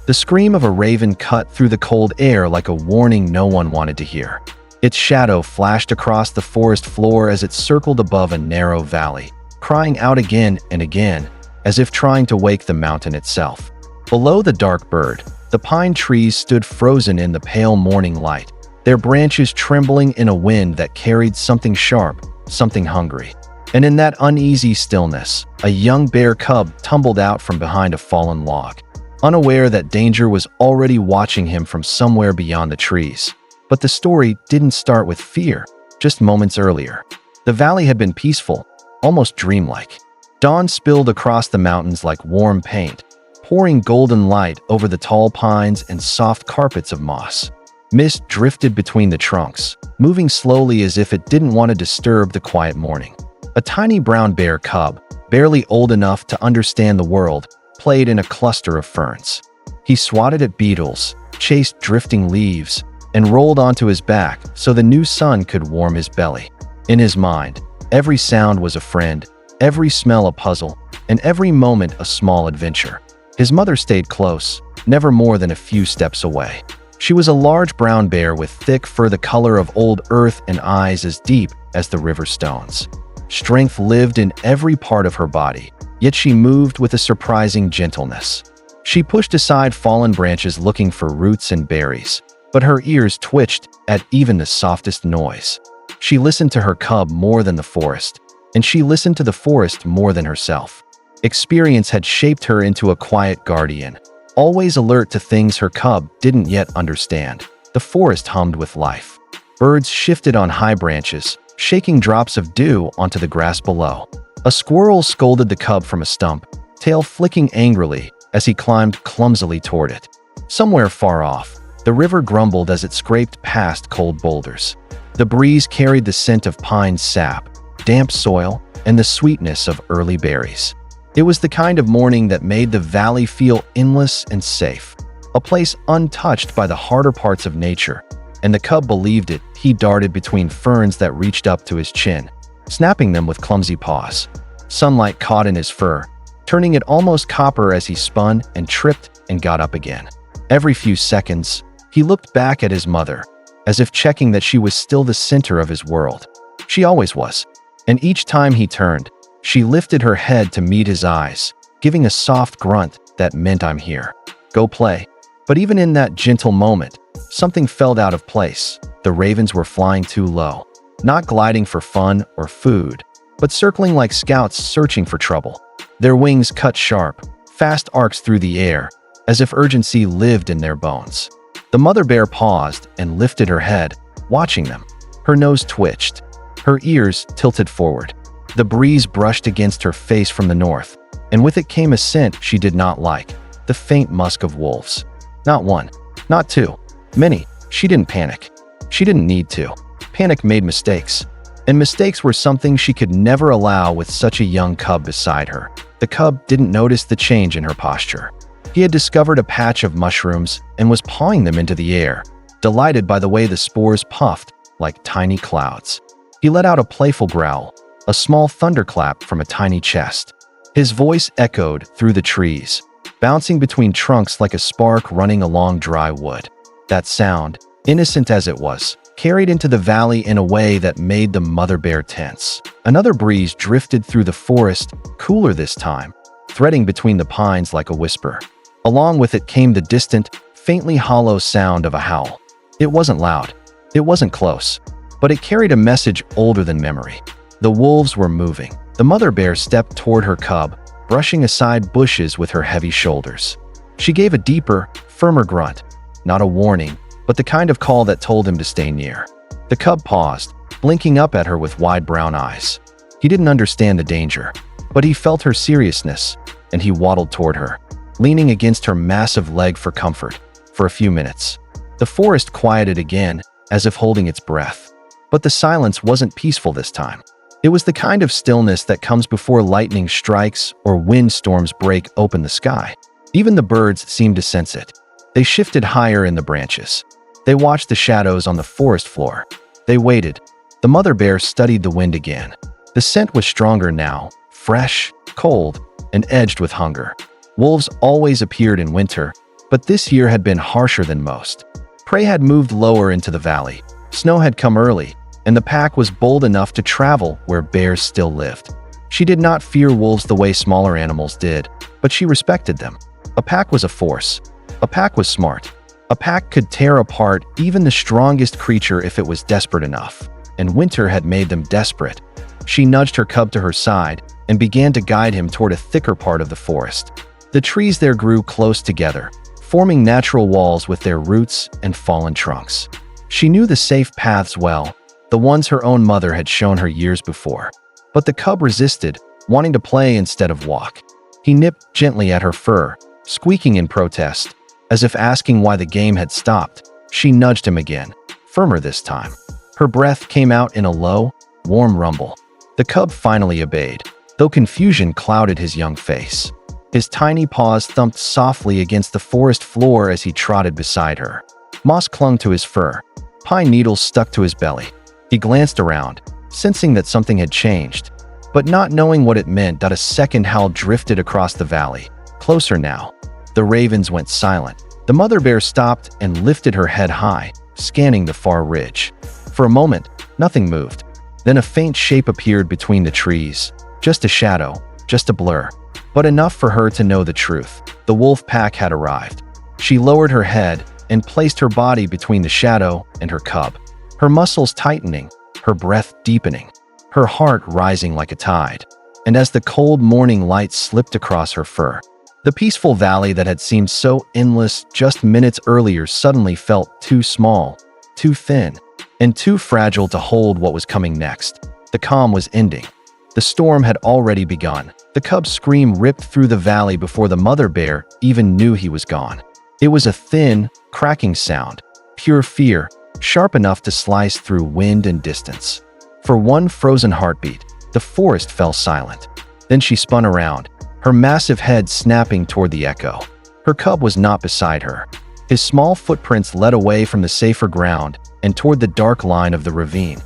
The scream of a raven cut through the cold air like a warning no one wanted to hear. Its shadow flashed across the forest floor as it circled above a narrow valley, crying out again and again, as if trying to wake the mountain itself. Below the dark bird, the pine trees stood frozen in the pale morning light, their branches trembling in a wind that carried something sharp, something hungry. And in that uneasy stillness, a young bear cub tumbled out from behind a fallen log, unaware that danger was already watching him from somewhere beyond the trees. But the story didn't start with fear, just moments earlier. The valley had been peaceful, almost dreamlike. Dawn spilled across the mountains like warm paint, pouring golden light over the tall pines and soft carpets of moss. Mist drifted between the trunks, moving slowly as if it didn't want to disturb the quiet morning. A tiny brown bear cub, barely old enough to understand the world, played in a cluster of ferns. He swatted at beetles, chased drifting leaves, and rolled onto his back so the new sun could warm his belly. In his mind, every sound was a friend, every smell a puzzle, and every moment a small adventure. His mother stayed close, never more than a few steps away. She was a large brown bear with thick fur the color of old earth and eyes as deep as the river stones. Strength lived in every part of her body, yet she moved with a surprising gentleness. She pushed aside fallen branches looking for roots and berries, but her ears twitched at even the softest noise. She listened to her cub more than the forest, and she listened to the forest more than herself. Experience had shaped her into a quiet guardian, always alert to things her cub didn't yet understand. The forest hummed with life. Birds shifted on high branches, shaking drops of dew onto the grass below. A squirrel scolded the cub from a stump, tail flicking angrily as he climbed clumsily toward it. Somewhere far off, the river grumbled as it scraped past cold boulders. The breeze carried the scent of pine sap, damp soil, and the sweetness of early berries. It was the kind of morning that made the valley feel endless and safe, a place untouched by the harder parts of nature. And the cub believed it. He darted between ferns that reached up to his chin, snapping them with clumsy paws. Sunlight caught in his fur, turning it almost copper as he spun and tripped and got up again. Every few seconds, he looked back at his mother, as if checking that she was still the center of his world. She always was. And each time he turned, she lifted her head to meet his eyes, giving a soft grunt that meant "I'm here. Go play." But even in that gentle moment, something felt out of place. The ravens were flying too low, not gliding for fun or food, but circling like scouts searching for trouble. Their wings cut sharp, fast arcs through the air, as if urgency lived in their bones. The mother bear paused and lifted her head, watching them. Her nose twitched, her ears tilted forward. The breeze brushed against her face from the north, and with it came a scent she did not like, the faint musk of wolves. Not one, not two, many. She didn't panic. She didn't need to. Panic made mistakes, and mistakes were something she could never allow with such a young cub beside her. The cub didn't notice the change in her posture. He had discovered a patch of mushrooms and was pawing them into the air, delighted by the way the spores puffed like tiny clouds. He let out a playful growl, a small thunderclap from a tiny chest. His voice echoed through the trees, bouncing between trunks like a spark running along dry wood. That sound, innocent as it was, carried into the valley in a way that made the mother bear tense. Another breeze drifted through the forest, cooler this time, threading between the pines like a whisper. Along with it came the distant, faintly hollow sound of a howl. It wasn't loud, it wasn't close, but it carried a message older than memory. The wolves were moving. The mother bear stepped toward her cub, brushing aside bushes with her heavy shoulders. She gave a deeper, firmer grunt, not a warning, but the kind of call that told him to stay near. The cub paused, blinking up at her with wide brown eyes. He didn't understand the danger, but he felt her seriousness, and he waddled toward her, leaning against her massive leg for comfort. For a few minutes, the forest quieted again, as if holding its breath. But the silence wasn't peaceful this time. It was the kind of stillness that comes before lightning strikes or windstorms break open the sky. Even the birds seemed to sense it. They shifted higher in the branches. They watched the shadows on the forest floor. They waited. The mother bear studied the wind again. The scent was stronger now, fresh, cold, and edged with hunger. Wolves always appeared in winter, But this year had been harsher than most. Prey had moved lower into the valley, snow had come early, and the pack was bold enough to travel where bears still lived. She did not fear wolves the way smaller animals did, but she respected them. A pack was a force. A pack was smart. A pack could tear apart even the strongest creature if it was desperate enough. And winter had made them desperate. She nudged her cub to her side and began to guide him toward a thicker part of the forest. The trees there grew close together, forming natural walls with their roots and fallen trunks. She knew the safe paths well, the ones her own mother had shown her years before. But the cub resisted, wanting to play instead of walk. He nipped gently at her fur, squeaking in protest. As if asking why the game had stopped, she nudged him again, firmer this time. Her breath came out in a low, warm rumble. The cub finally obeyed, though confusion clouded his young face. His tiny paws thumped softly against the forest floor as he trotted beside her. Moss clung to his fur. Pine needles stuck to his belly. He glanced around, sensing that something had changed, but not knowing what it meant. A second howl drifted across the valley, closer now. The ravens went silent. The mother bear stopped and lifted her head high, scanning the far ridge. For a moment, nothing moved. Then a faint shape appeared between the trees. Just a shadow, just a blur. But enough for her to know the truth. The wolf pack had arrived. She lowered her head and placed her body between the shadow and her cub. Her muscles tightening, her breath deepening, her heart rising like a tide. And as the cold morning light slipped across her fur, the peaceful valley that had seemed so endless just minutes earlier suddenly felt too small, too thin, and too fragile to hold what was coming next. The calm was ending. The storm had already begun. The cub's scream ripped through the valley before the mother bear even knew he was gone. It was a thin, cracking sound, pure fear, sharp enough to slice through wind and distance. For one frozen heartbeat, the forest fell silent. Then she spun around, her massive head snapping toward the echo. Her cub was not beside her. His small footprints led away from the safer ground and toward the dark line of the ravine.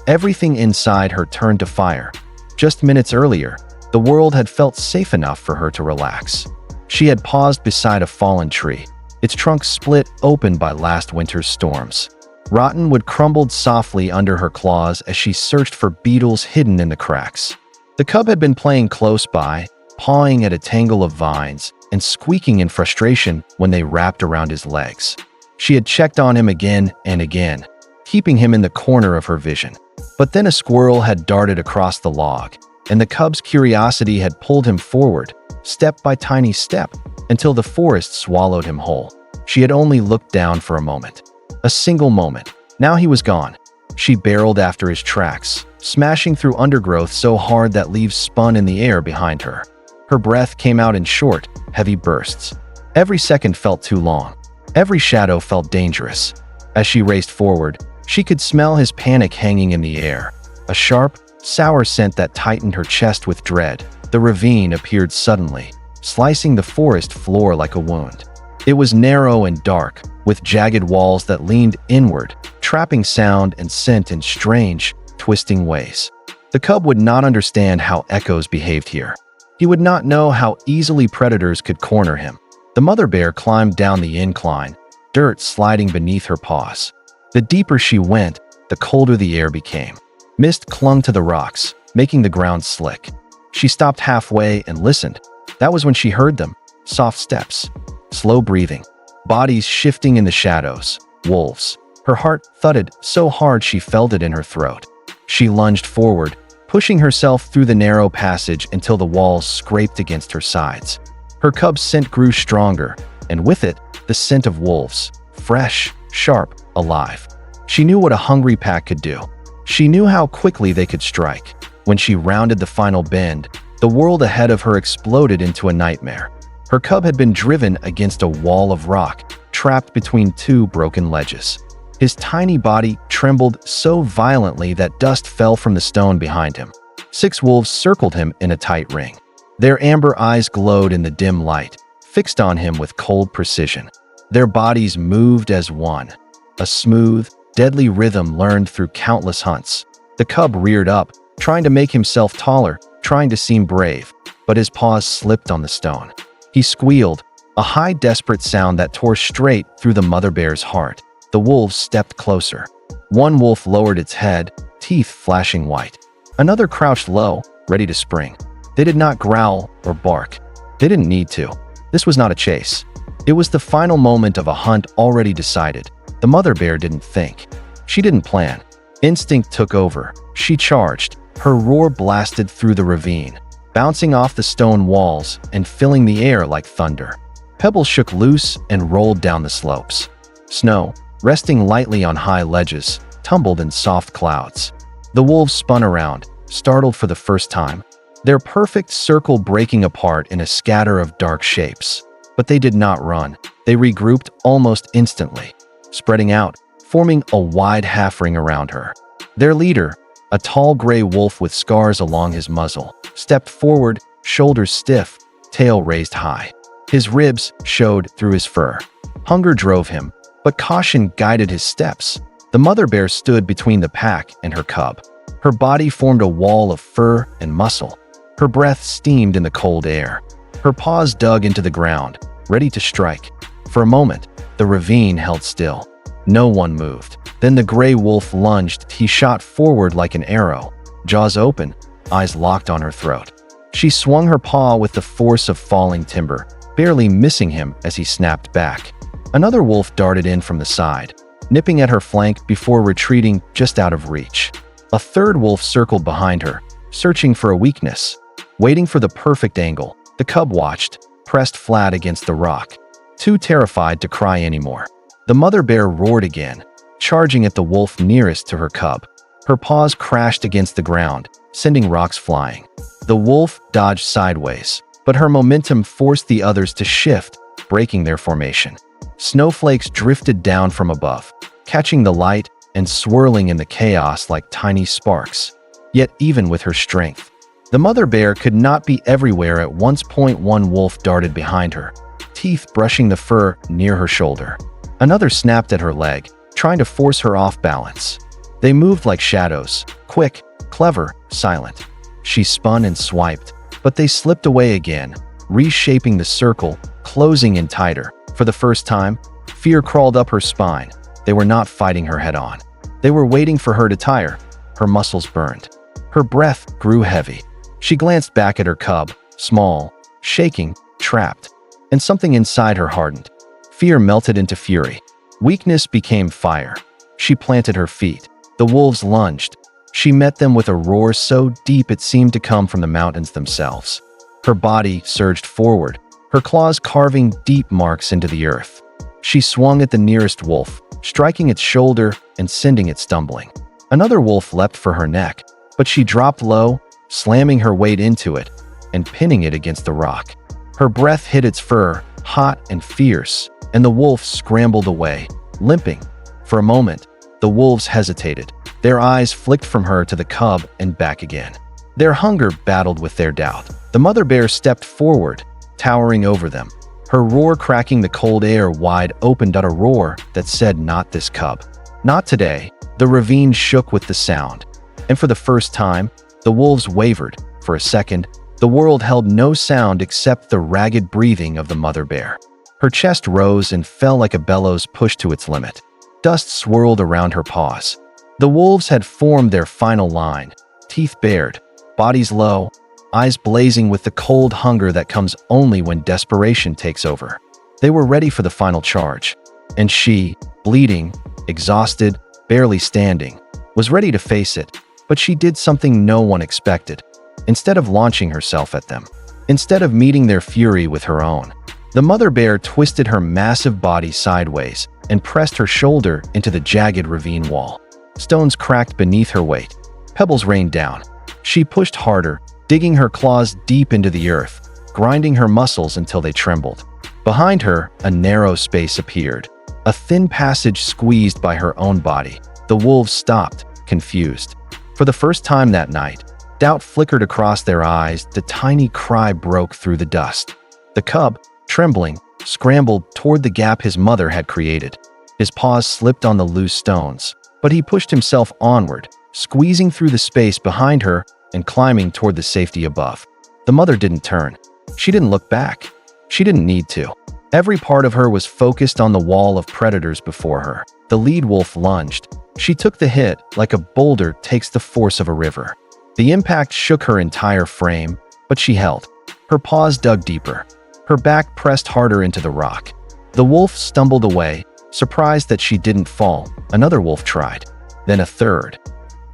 Everything inside her turned to fire. Just minutes earlier, the world had felt safe enough for her to relax. She had paused beside a fallen tree, its trunk split open by last winter's storms. Rotten wood crumbled softly under her claws as she searched for beetles hidden in the cracks. The cub had been playing close by, pawing at a tangle of vines and squeaking in frustration when they wrapped around his legs. She had checked on him again and again, keeping him in the corner of her vision. But then a squirrel had darted across the log, and the cub's curiosity had pulled him forward, step by tiny step, until the forest swallowed him whole. She had only looked down for a moment. A single moment. Now he was gone. She barreled after his tracks, smashing through undergrowth so hard that leaves spun in the air behind her. Her breath came out in short, heavy bursts. Every second felt too long. Every shadow felt dangerous. As she raced forward, she could smell his panic hanging in the air. A sharp, sour scent that tightened her chest with dread. The ravine appeared suddenly, slicing the forest floor like a wound. It was narrow and dark, with jagged walls that leaned inward, trapping sound and scent in strange, twisting ways. The cub would not understand how echoes behaved here. He would not know how easily predators could corner him. The mother bear climbed down the incline, dirt sliding beneath her paws. The deeper she went, the colder the air became. Mist clung to the rocks, making the ground slick. She stopped halfway and listened. That was when she heard them. Soft steps, slow breathing, bodies shifting in the shadows. Wolves. Her heart thudded so hard she felt it in her throat. She lunged forward, pushing herself through the narrow passage until the walls scraped against her sides. Her cub's scent grew stronger, and with it, the scent of wolves. Fresh, sharp, alive. She knew what a hungry pack could do. She knew how quickly they could strike. When she rounded the final bend, the world ahead of her exploded into a nightmare. Her cub had been driven against a wall of rock, trapped between two broken ledges. His tiny body trembled so violently that dust fell from the stone behind him. 6 wolves circled him in a tight ring. Their amber eyes glowed in the dim light, fixed on him with cold precision. Their bodies moved as one, a smooth, deadly rhythm learned through countless hunts. The cub reared up, trying to make himself taller, trying to seem brave, but his paws slipped on the stone. He squealed, A high, desperate sound that tore straight through the mother bear's heart. The wolves stepped closer. One wolf lowered its head, teeth flashing white. Another crouched low, ready to spring. They did not growl or bark. They didn't need to. This was not a chase. It was the final moment of a hunt already decided. The mother bear didn't think. She didn't plan. Instinct took over. She charged. Her roar blasted through the ravine, bouncing off the stone walls and filling the air like thunder. Pebbles shook loose and rolled down the slopes. Snow, resting lightly on high ledges, tumbled in soft clouds. The wolves spun around, startled for the first time, their perfect circle breaking apart in a scatter of dark shapes. But they did not run. They regrouped almost instantly, spreading out, forming a wide half-ring around her. Their leader, a tall gray wolf with scars along his muzzle, stepped forward, shoulders stiff, tail raised high. His ribs showed through his fur. Hunger drove him, but caution guided his steps. The mother bear stood between the pack and her cub. Her body formed a wall of fur and muscle. Her breath steamed in the cold air. Her paws dug into the ground, ready to strike. For a moment, the ravine held still. No one moved. Then the gray wolf lunged. He shot forward like an arrow, jaws open, eyes locked on her throat. She swung her paw with the force of falling timber, barely missing him as he snapped back. Another wolf darted in from the side, nipping at her flank before retreating just out of reach. A third wolf circled behind her, searching for a weakness. Waiting for the perfect angle, the cub watched, pressed flat against the rock, too terrified to cry anymore. The mother bear roared again, charging at the wolf nearest to her cub. Her paws crashed against the ground, sending rocks flying. The wolf dodged sideways, but her momentum forced the others to shift, breaking their formation. Snowflakes drifted down from above, catching the light and swirling in the chaos like tiny sparks. Yet even with her strength, the mother bear could not be everywhere at once. One wolf darted behind her, teeth brushing the fur near her shoulder. Another snapped at her leg, trying to force her off balance. They moved like shadows, quick, clever, silent. She spun and swiped, but they slipped away again, reshaping the circle, closing in tighter. For the first time, fear crawled up her spine. They were not fighting her head-on. They were waiting for her to tire. Her muscles burned. Her breath grew heavy. She glanced back at her cub, small, shaking, trapped, and something inside her hardened. Fear melted into fury. Weakness became fire. She planted her feet. The wolves lunged. She met them with a roar so deep it seemed to come from the mountains themselves. Her body surged forward, her claws carving deep marks into the earth. She swung at the nearest wolf, striking its shoulder and sending it stumbling. Another wolf leapt for her neck, but she dropped low, slamming her weight into it and pinning it against the rock. Her breath hit its fur, hot and fierce, and the wolf scrambled away, limping. For a moment, the wolves hesitated. Their eyes flicked from her to the cub and back again. Their hunger battled with their doubt. The mother bear stepped forward, towering over them, her roar cracking the cold air wide open. A roar that said, "Not this cub. Not today." The ravine shook with the sound, and for the first time, the wolves wavered. For a second, the world held no sound except the ragged breathing of the mother bear. Her chest rose and fell like a bellows pushed to its limit. Dust swirled around her paws. The wolves had formed their final line, teeth bared, bodies low, eyes blazing with the cold hunger that comes only when desperation takes over. They were ready for the final charge, and she, bleeding, exhausted, barely standing, was ready to face it. But she did something no one expected. Instead of launching herself at them, instead of meeting their fury with her own, the mother bear twisted her massive body sideways and pressed her shoulder into the jagged ravine wall. Stones cracked beneath her weight. Pebbles rained down. She pushed harder, digging her claws deep into the earth, grinding her muscles until they trembled. Behind her, a narrow space appeared, a thin passage squeezed by her own body. The wolves stopped, confused. For the first time that night, doubt flickered across their eyes. The tiny cry broke through the dust. The cub, trembling, scrambled toward the gap his mother had created. His paws slipped on the loose stones, but he pushed himself onward, squeezing through the space behind her and climbing toward the safety above. The mother didn't turn. She didn't look back. She didn't need to. Every part of her was focused on the wall of predators before her. The lead wolf lunged. She took the hit like a boulder takes the force of a river. The impact shook her entire frame, but she held. Her paws dug deeper. Her back pressed harder into the rock. The wolf stumbled away, surprised that she didn't fall. Another wolf tried, then a third.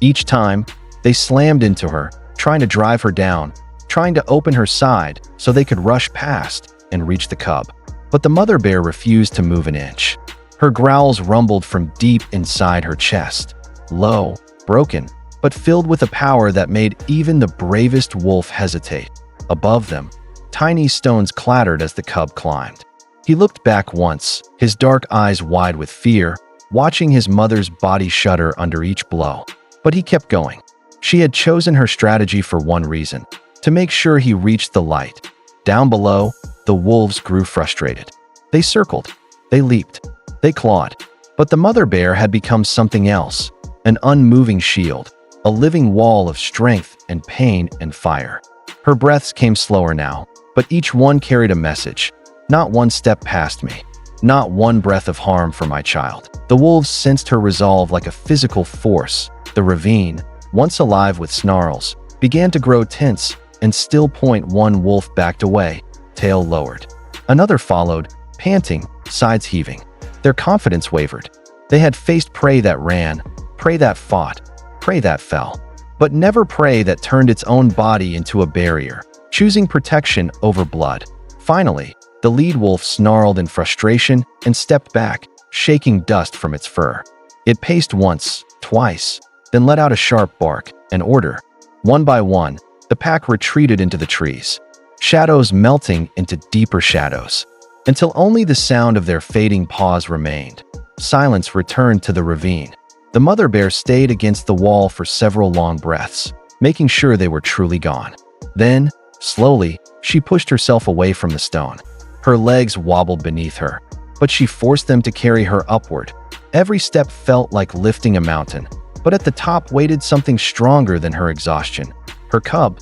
Each time, they slammed into her, trying to drive her down, trying to open her side so they could rush past and reach the cub. But the mother bear refused to move an inch. Her growls rumbled from deep inside her chest, low, broken, but filled with a power that made even the bravest wolf hesitate. Above them, tiny stones clattered as the cub climbed. He looked back once, his dark eyes wide with fear, watching his mother's body shudder under each blow. But he kept going. She had chosen her strategy for one reason: to make sure he reached the light. Down below, the wolves grew frustrated. They circled, they leaped, they clawed. But the mother bear had become something else, an unmoving shield, a living wall of strength and pain and fire. Her breaths came slower now, but each one carried a message. Not one step past me. Not one breath of harm for my child. The wolves sensed her resolve like a physical force. The ravine, once alive with snarls, began to grow tense, and still point one wolf backed away, tail lowered. Another followed, panting, sides heaving. Their confidence wavered. They had faced prey that ran, prey that fought, prey that fell, but never prey that turned its own body into a barrier, choosing protection over blood. Finally, the lead wolf snarled in frustration and stepped back, shaking dust from its fur. It paced once, twice, then let out a sharp bark, an order. One by one, the pack retreated into the trees, shadows melting into deeper shadows, until only the sound of their fading paws remained. Silence returned to the ravine. The mother bear stayed against the wall for several long breaths, making sure they were truly gone. Then, slowly, she pushed herself away from the stone. Her legs wobbled beneath her, but she forced them to carry her upward. Every step felt like lifting a mountain, but at the top waited something stronger than her exhaustion. Her cub.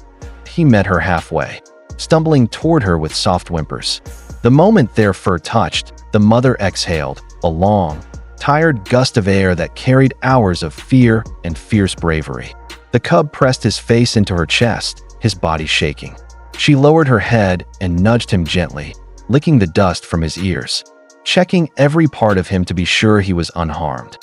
He met her halfway, stumbling toward her with soft whimpers. The moment their fur touched, the mother exhaled, a long, tired gust of air that carried hours of fear and fierce bravery. The cub pressed his face into her chest, his body shaking. She lowered her head and nudged him gently, licking the dust from his ears, checking every part of him to be sure he was unharmed.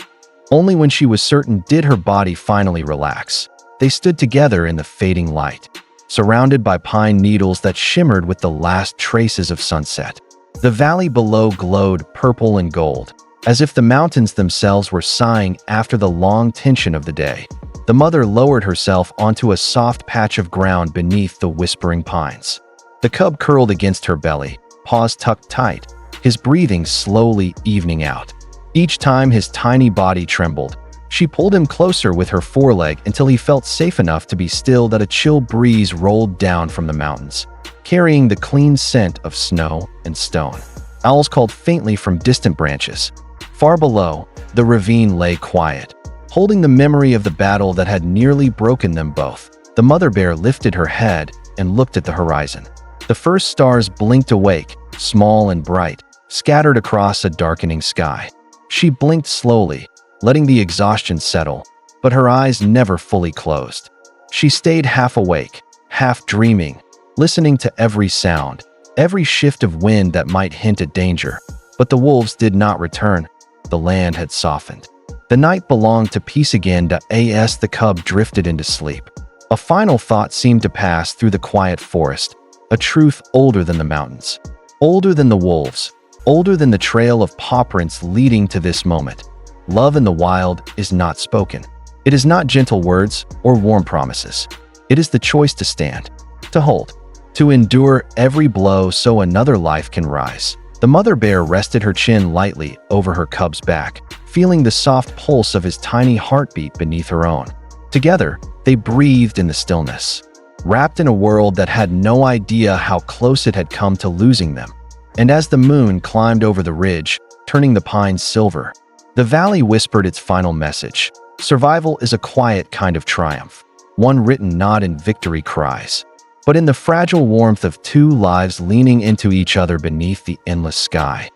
Only when she was certain did her body finally relax. They stood together in the fading light, surrounded by pine needles that shimmered with the last traces of sunset. The valley below glowed purple and gold, as if the mountains themselves were sighing after the long tension of the day. The mother lowered herself onto a soft patch of ground beneath the whispering pines. The cub curled against her belly, paws tucked tight, his breathing slowly evening out. Each time his tiny body trembled, she pulled him closer with her foreleg until he felt safe enough to be still that a chill breeze rolled down from the mountains, carrying the clean scent of snow and stone. Owls called faintly from distant branches. Far below, the ravine lay quiet, holding the memory of the battle that had nearly broken them both. The mother bear lifted her head and looked at the horizon. The first stars blinked awake, small and bright, scattered across a darkening sky. She blinked slowly, letting the exhaustion settle, but her eyes never fully closed. She stayed half awake, half dreaming, listening to every sound, every shift of wind that might hint at danger. But the wolves did not return. The land had softened. The night belonged to peace again. As the cub drifted into sleep, a final thought seemed to pass through the quiet forest, a truth older than the mountains, older than the wolves, older than the trail of paw prints leading to this moment. Love in the wild is not spoken. It is not gentle words or warm promises. It is the choice to stand, to hold, to endure every blow so another life can rise. The mother bear rested her chin lightly over her cub's back, feeling the soft pulse of his tiny heartbeat beneath her own. Together, they breathed in the stillness, wrapped in a world that had no idea how close it had come to losing them. And as the moon climbed over the ridge, turning the pines silver, the valley whispered its final message. Survival is a quiet kind of triumph, one written not in victory cries, but in the fragile warmth of two lives leaning into each other beneath the endless sky.